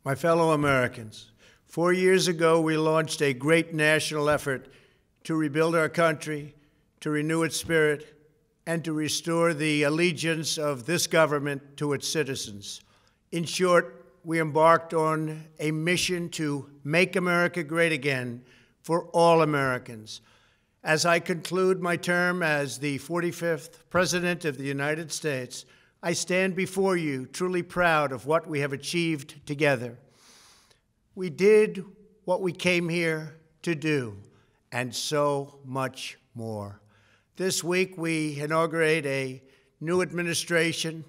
My fellow Americans, 4 years ago, we launched a great national effort to rebuild our country, to renew its spirit, and to restore the allegiance of this government to its citizens. In short, we embarked on a mission to make America great again for all Americans. As I conclude my term as the 45th President of the United States, I stand before you truly proud of what we have achieved together. We did what we came here to do, and so much more. This week, we inaugurate a new administration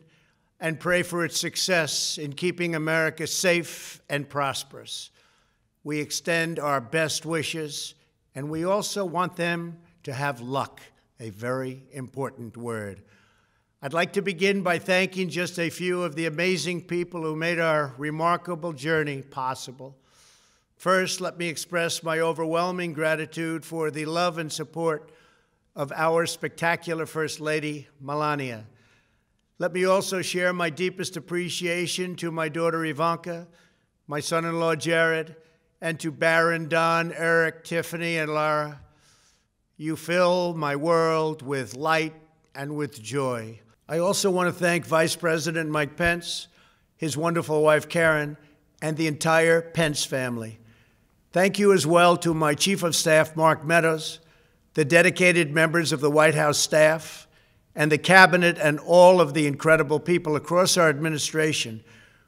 and pray for its success in keeping America safe and prosperous. We extend our best wishes, and we also want them to have luck, a very important word. I'd like to begin by thanking just a few of the amazing people who made our remarkable journey possible. First, let me express my overwhelming gratitude for the love and support of our spectacular First Lady, Melania. Let me also share my deepest appreciation to my daughter Ivanka, my son-in-law Jared, and to Barron, Don, Eric, Tiffany, and Lara. You fill my world with light and with joy. I also want to thank Vice President Mike Pence, his wonderful wife Karen, and the entire Pence family. Thank you as well to my Chief of Staff, Mark Meadows, the dedicated members of the White House staff, and the Cabinet, and all of the incredible people across our administration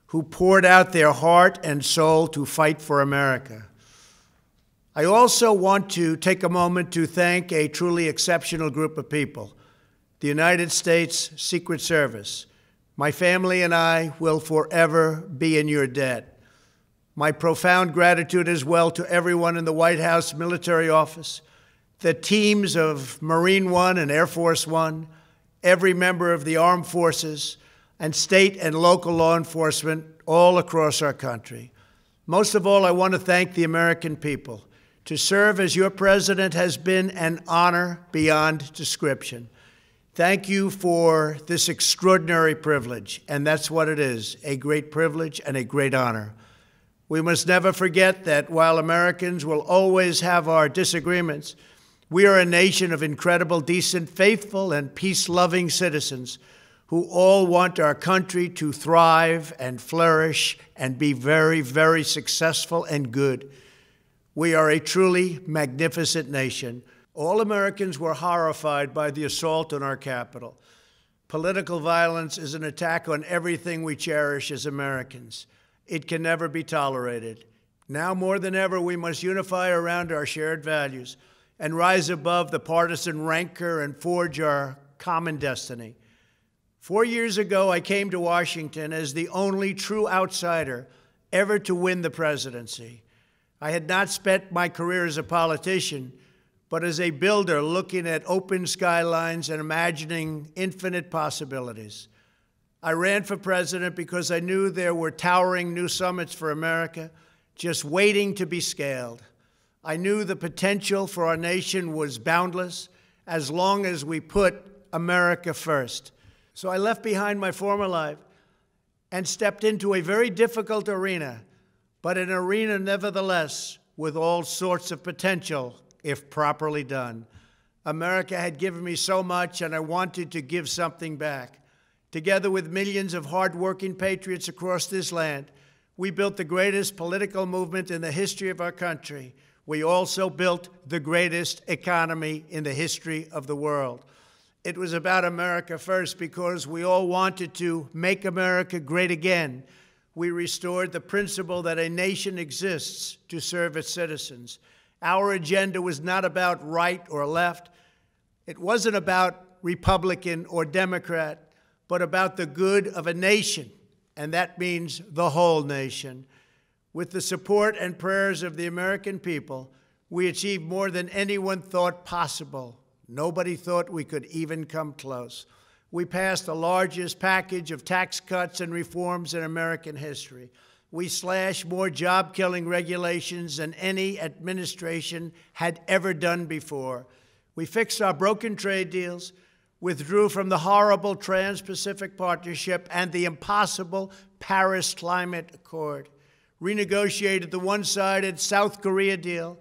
who poured out their heart and soul to fight for America. I also want to take a moment to thank a truly exceptional group of people, the United States Secret Service. My family and I will forever be in your debt. My profound gratitude as well to everyone in the White House Military Office, the teams of Marine One and Air Force One, every member of the armed forces, and state and local law enforcement all across our country. Most of all, I want to thank the American people. To serve as your president has been an honor beyond description. Thank you for this extraordinary privilege, and that's what it is, a great privilege and a great honor. We must never forget that while Americans will always have our disagreements, we are a nation of incredible, decent, faithful, and peace-loving citizens who all want our country to thrive and flourish and be very, very successful and good. We are a truly magnificent nation. All Americans were horrified by the assault on our Capitol. Political violence is an attack on everything we cherish as Americans. It can never be tolerated. Now more than ever, we must unify around our shared values and rise above the partisan rancor and forge our common destiny. 4 years ago, I came to Washington as the only true outsider ever to win the presidency. I had not spent my career as a politician, but as a builder looking at open skylines and imagining infinite possibilities. I ran for president because I knew there were towering new summits for America just waiting to be scaled. I knew the potential for our nation was boundless as long as we put America first. So I left behind my former life and stepped into a very difficult arena, but an arena nevertheless with all sorts of potential if properly done. America had given me so much, and I wanted to give something back. Together with millions of hardworking patriots across this land, we built the greatest political movement in the history of our country. We also built the greatest economy in the history of the world. It was about America first because we all wanted to make America great again. We restored the principle that a nation exists to serve its citizens. Our agenda was not about right or left. It wasn't about Republican or Democrat, but about the good of a nation, and that means the whole nation. With the support and prayers of the American people, we achieved more than anyone thought possible. Nobody thought we could even come close. We passed the largest package of tax cuts and reforms in American history. We slashed more job-killing regulations than any administration had ever done before. We fixed our broken trade deals, withdrew from the horrible Trans-Pacific Partnership and the impossible Paris Climate Accord, renegotiated the one-sided South Korea deal,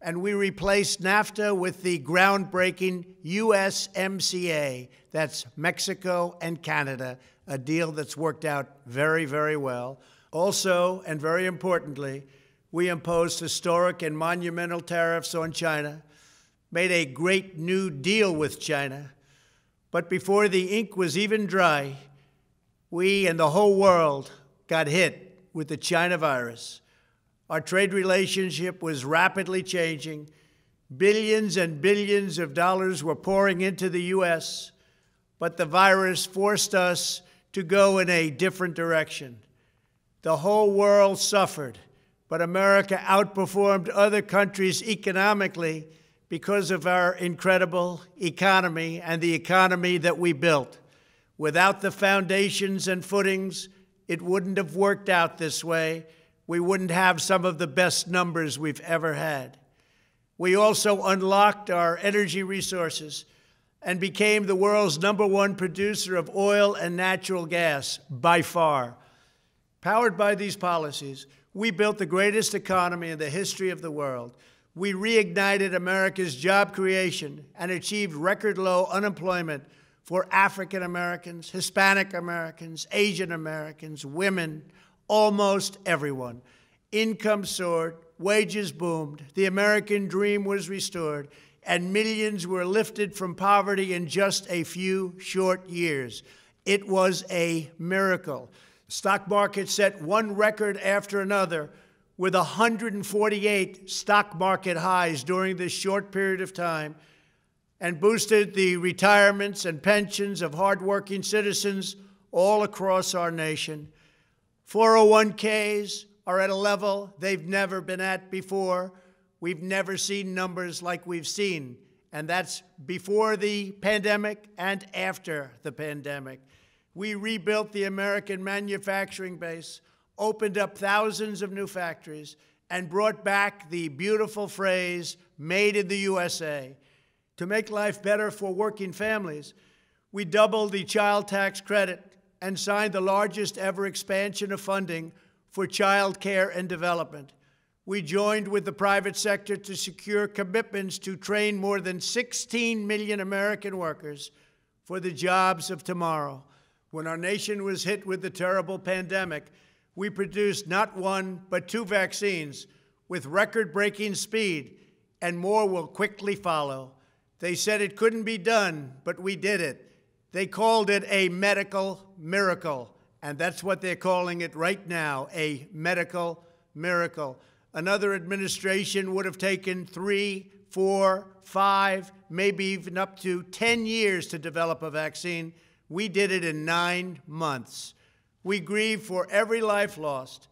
and we replaced NAFTA with the groundbreaking USMCA. That's Mexico and Canada, a deal that's worked out very, very well. Also, and very importantly, we imposed historic and monumental tariffs on China, made a great new deal with China. But before the ink was even dry, we and the whole world got hit with the China virus. Our trade relationship was rapidly changing. Billions and billions of dollars were pouring into the U.S., but the virus forced us to go in a different direction. The whole world suffered, but America outperformed other countries economically because of our incredible economy and the economy that we built. Without the foundations and footings, it wouldn't have worked out this way. We wouldn't have some of the best numbers we've ever had. We also unlocked our energy resources and became the world's #1 producer of oil and natural gas, by far. Powered by these policies, we built the greatest economy in the history of the world. We reignited America's job creation and achieved record low unemployment for African Americans, Hispanic Americans, Asian Americans, women, almost everyone. Income soared, wages boomed, the American dream was restored, and millions were lifted from poverty in just a few short years. It was a miracle. Stock market set one record after another, with 148 stock market highs during this short period of time, and boosted the retirements and pensions of hardworking citizens all across our nation. 401ks are at a level they've never been at before. We've never seen numbers like we've seen, and that's before the pandemic and after the pandemic. We rebuilt the American manufacturing base, opened up thousands of new factories, and brought back the beautiful phrase, "Made in the USA." To make life better for working families, we doubled the child tax credit and signed the largest ever expansion of funding for child care and development. We joined with the private sector to secure commitments to train more than 16 million American workers for the jobs of tomorrow. When our nation was hit with the terrible pandemic, we produced not one, but 2 vaccines with record-breaking speed, and more will quickly follow. They said it couldn't be done, but we did it. They called it a medical miracle, and that's what they're calling it right now, a medical miracle. Another administration would have taken 3, 4, 5, maybe even up to 10 years to develop a vaccine. We did it in 9 months. We grieve for every life lost,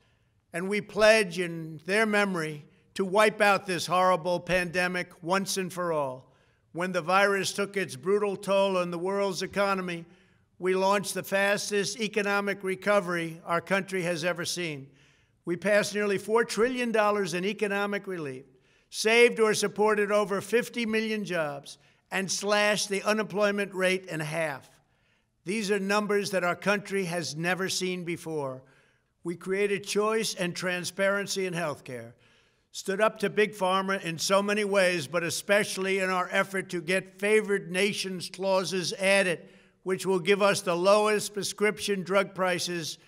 and we pledge in their memory to wipe out this horrible pandemic once and for all. When the virus took its brutal toll on the world's economy, we launched the fastest economic recovery our country has ever seen. We passed nearly $4 trillion in economic relief, saved or supported over 50 million jobs, and slashed the unemployment rate in half. These are numbers that our country has never seen before. We created choice and transparency in health care, stood up to Big Pharma in so many ways, but especially in our effort to get favored nations clauses added, which will give us the lowest prescription drug prices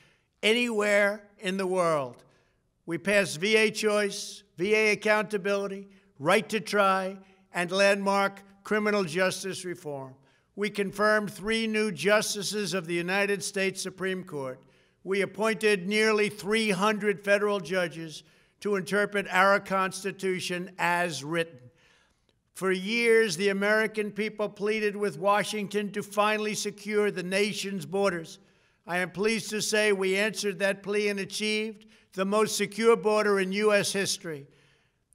anywhere in the world. We passed VA choice, VA accountability, right to try, and landmark criminal justice reform. We confirmed 3 new justices of the United States Supreme Court. We appointed nearly 300 federal judges to interpret our Constitution as written. For years, the American people pleaded with Washington to finally secure the nation's borders. I am pleased to say we answered that plea and achieved the most secure border in U.S. history.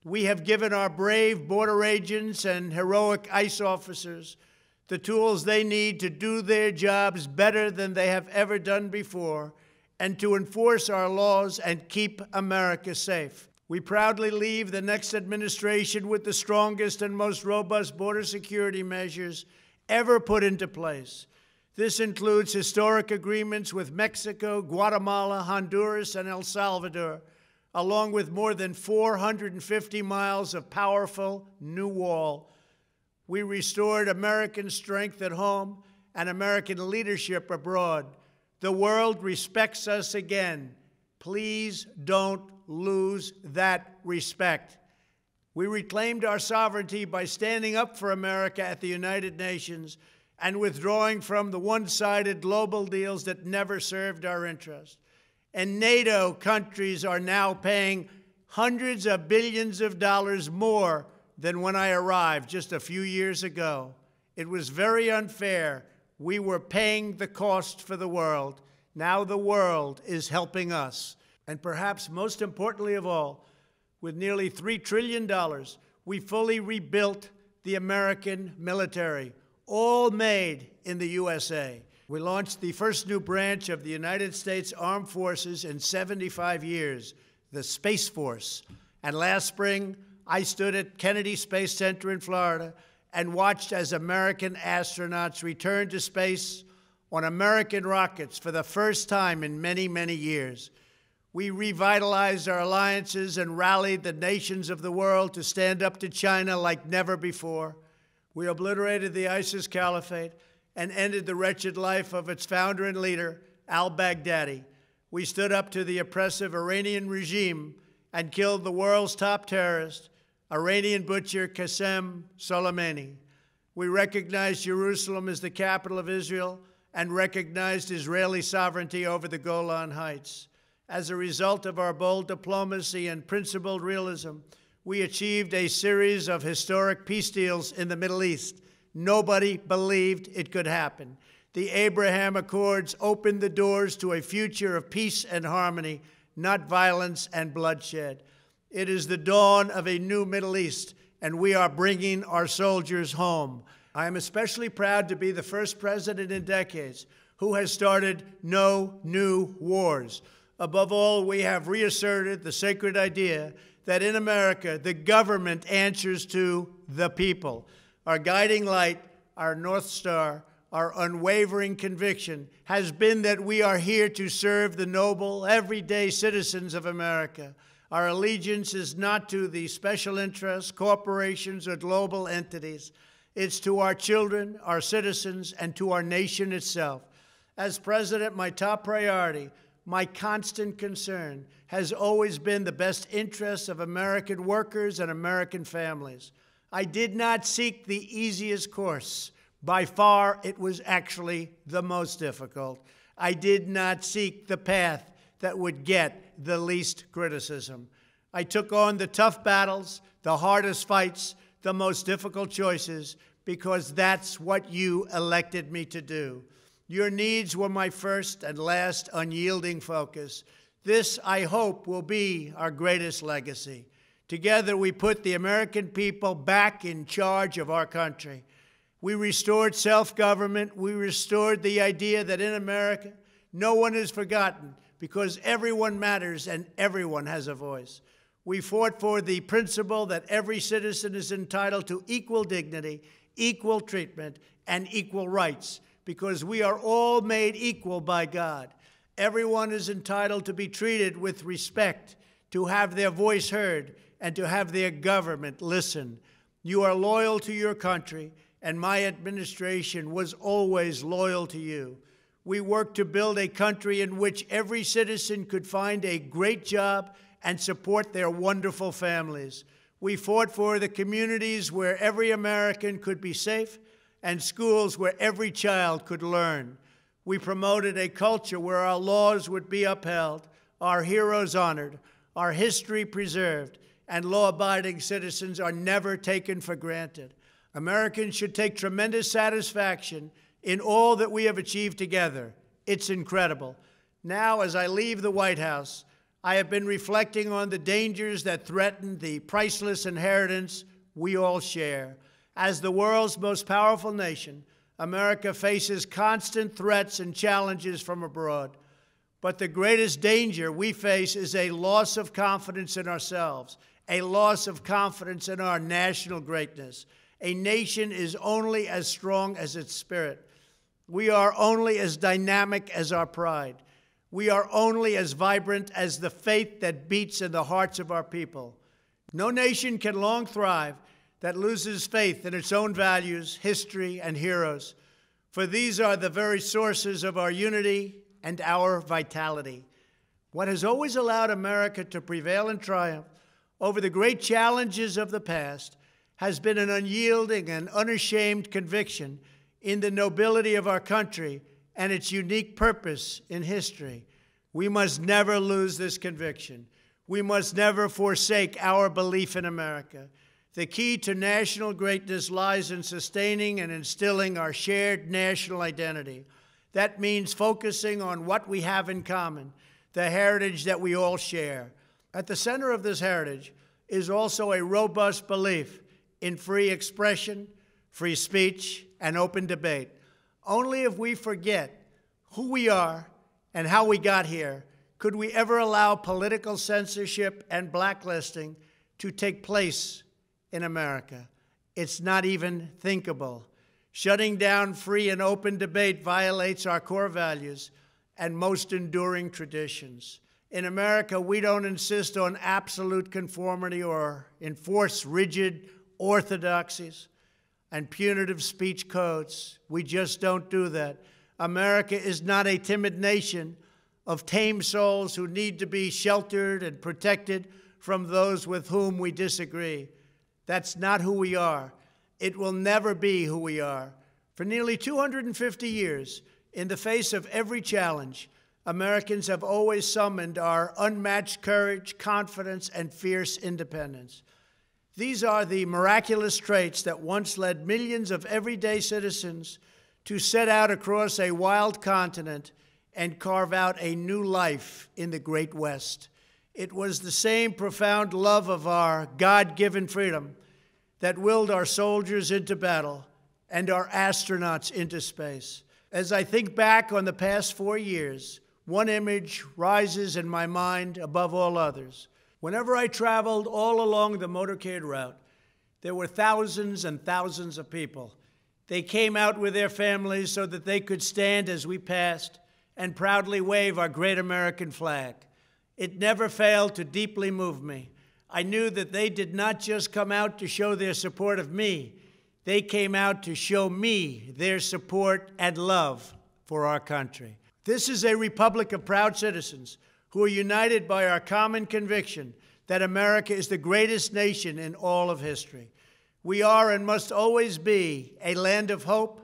We have given our brave border agents and heroic ICE officers the tools they need to do their jobs better than they have ever done before, and to enforce our laws and keep America safe. We proudly leave the next administration with the strongest and most robust border security measures ever put into place. This includes historic agreements with Mexico, Guatemala, Honduras, and El Salvador, along with more than 450 miles of powerful new wall. We restored American strength at home and American leadership abroad. The world respects us again. Please don't lose that respect. We reclaimed our sovereignty by standing up for America at the United Nations and withdrawing from the one-sided global deals that never served our interest. And NATO countries are now paying hundreds of billions of dollars more than when I arrived just a few years ago. It was very unfair. We were paying the cost for the world. Now the world is helping us. And perhaps most importantly of all, with nearly $3 trillion, we fully rebuilt the American military, all made in the USA. We launched the first new branch of the United States Armed Forces in 75 years, the Space Force. And last spring, I stood at Kennedy Space Center in Florida and watched as American astronauts returned to space on American rockets for the first time in many, many years. We revitalized our alliances and rallied the nations of the world to stand up to China like never before. We obliterated the ISIS caliphate and ended the wretched life of its founder and leader, al-Baghdadi. We stood up to the oppressive Iranian regime and killed the world's top terrorist, Iranian butcher Qasem Soleimani. We recognized Jerusalem as the capital of Israel and recognized Israeli sovereignty over the Golan Heights. As a result of our bold diplomacy and principled realism, we achieved a series of historic peace deals in the Middle East. Nobody believed it could happen. The Abraham Accords opened the doors to a future of peace and harmony, not violence and bloodshed. It is the dawn of a new Middle East, and we are bringing our soldiers home. I am especially proud to be the first president in decades who has started no new wars. Above all, we have reasserted the sacred idea that in America, the government answers to the people. Our guiding light, our North Star, our unwavering conviction has been that we are here to serve the noble, everyday citizens of America. Our allegiance is not to the special interests, corporations, or global entities. It's to our children, our citizens, and to our nation itself. As president, my top priority, my constant concern, has always been the best interests of American workers and American families. I did not seek the easiest course. By far, it was actually the most difficult. I did not seek the path that would get the least criticism. I took on the tough battles, the hardest fights, the most difficult choices, because that's what you elected me to do. Your needs were my first and last unyielding focus. This, I hope, will be our greatest legacy. Together, we put the American people back in charge of our country. We restored self-government. We restored the idea that in America, no one is forgotten because everyone matters and everyone has a voice. We fought for the principle that every citizen is entitled to equal dignity, equal treatment, and equal rights because we are all made equal by God. Everyone is entitled to be treated with respect, to have their voice heard, and to have their government listen. You are loyal to your country, and my administration was always loyal to you. We worked to build a country in which every citizen could find a great job and support their wonderful families. We fought for the communities where every American could be safe and schools where every child could learn. We promoted a culture where our laws would be upheld, our heroes honored, our history preserved, and law-abiding citizens are never taken for granted. Americans should take tremendous satisfaction in all that we have achieved together. It's incredible. Now, as I leave the White House, I have been reflecting on the dangers that threaten the priceless inheritance we all share. As the world's most powerful nation, America faces constant threats and challenges from abroad. But the greatest danger we face is a loss of confidence in ourselves, a loss of confidence in our national greatness. A nation is only as strong as its spirit. We are only as dynamic as our pride. We are only as vibrant as the faith that beats in the hearts of our people. No nation can long thrive that loses faith in its own values, history, and heroes, for these are the very sources of our unity and our vitality. What has always allowed America to prevail and triumph over the great challenges of the past has been an unyielding and unashamed conviction in the nobility of our country and its unique purpose in history. We must never lose this conviction. We must never forsake our belief in America. The key to national greatness lies in sustaining and instilling our shared national identity. That means focusing on what we have in common, the heritage that we all share. At the center of this heritage is also a robust belief in free expression, free speech, and open debate. Only if we forget who we are and how we got here could we ever allow political censorship and blacklisting to take place in America. It's not even thinkable. Shutting down free and open debate violates our core values and most enduring traditions. In America, we don't insist on absolute conformity or enforce rigid orthodoxies and punitive speech codes. We just don't do that. America is not a timid nation of tame souls who need to be sheltered and protected from those with whom we disagree. That's not who we are. It will never be who we are. For nearly 250 years, in the face of every challenge, Americans have always summoned our unmatched courage, confidence, and fierce independence. These are the miraculous traits that once led millions of everyday citizens to set out across a wild continent and carve out a new life in the Great West. It was the same profound love of our God-given freedom that willed our soldiers into battle and our astronauts into space. As I think back on the past 4 years, one image rises in my mind above all others. Whenever I traveled all along the motorcade route, there were thousands and thousands of people. They came out with their families so that they could stand as we passed and proudly wave our great American flag. It never failed to deeply move me. I knew that they did not just come out to show their support of me. They came out to show me their support and love for our country. This is a republic of proud citizens who are united by our common conviction that America is the greatest nation in all of history. We are and must always be a land of hope,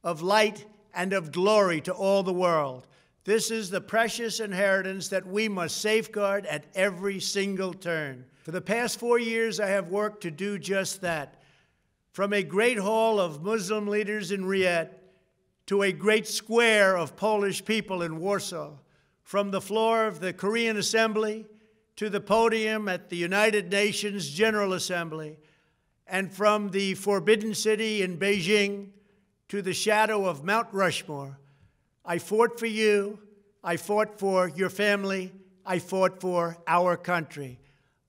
of light, and of glory to all the world. This is the precious inheritance that we must safeguard at every single turn. For the past 4 years, I have worked to do just that. From a great hall of Muslim leaders in Riyadh to a great square of Polish people in Warsaw, from the floor of the Korean Assembly to the podium at the United Nations General Assembly, and from the Forbidden City in Beijing to the shadow of Mount Rushmore, I fought for you, I fought for your family, I fought for our country.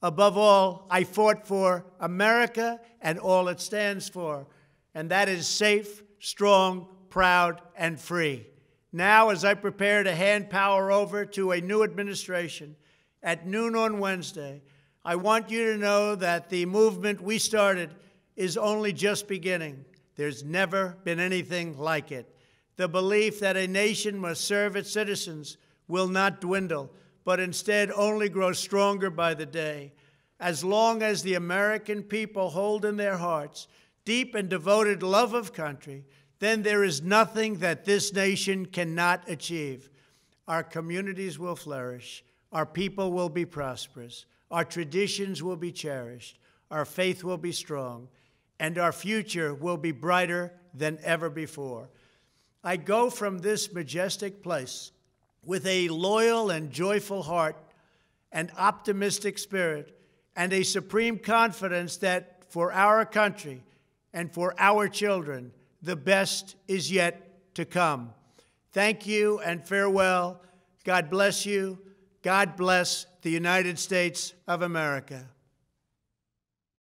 Above all, I fought for America and all it stands for, and that is safe, strong, proud, and free. Now, as I prepare to hand power over to a new administration at noon on Wednesday, I want you to know that the movement we started is only just beginning. There's never been anything like it. The belief that a nation must serve its citizens will not dwindle, but instead only grow stronger by the day. As long as the American people hold in their hearts deep and devoted love of country, then there is nothing that this nation cannot achieve. Our communities will flourish, our people will be prosperous, our traditions will be cherished, our faith will be strong, and our future will be brighter than ever before. I go from this majestic place with a loyal and joyful heart, an optimistic spirit, and a supreme confidence that for our country and for our children, the best is yet to come. Thank you and farewell. God bless you. God bless the United States of America.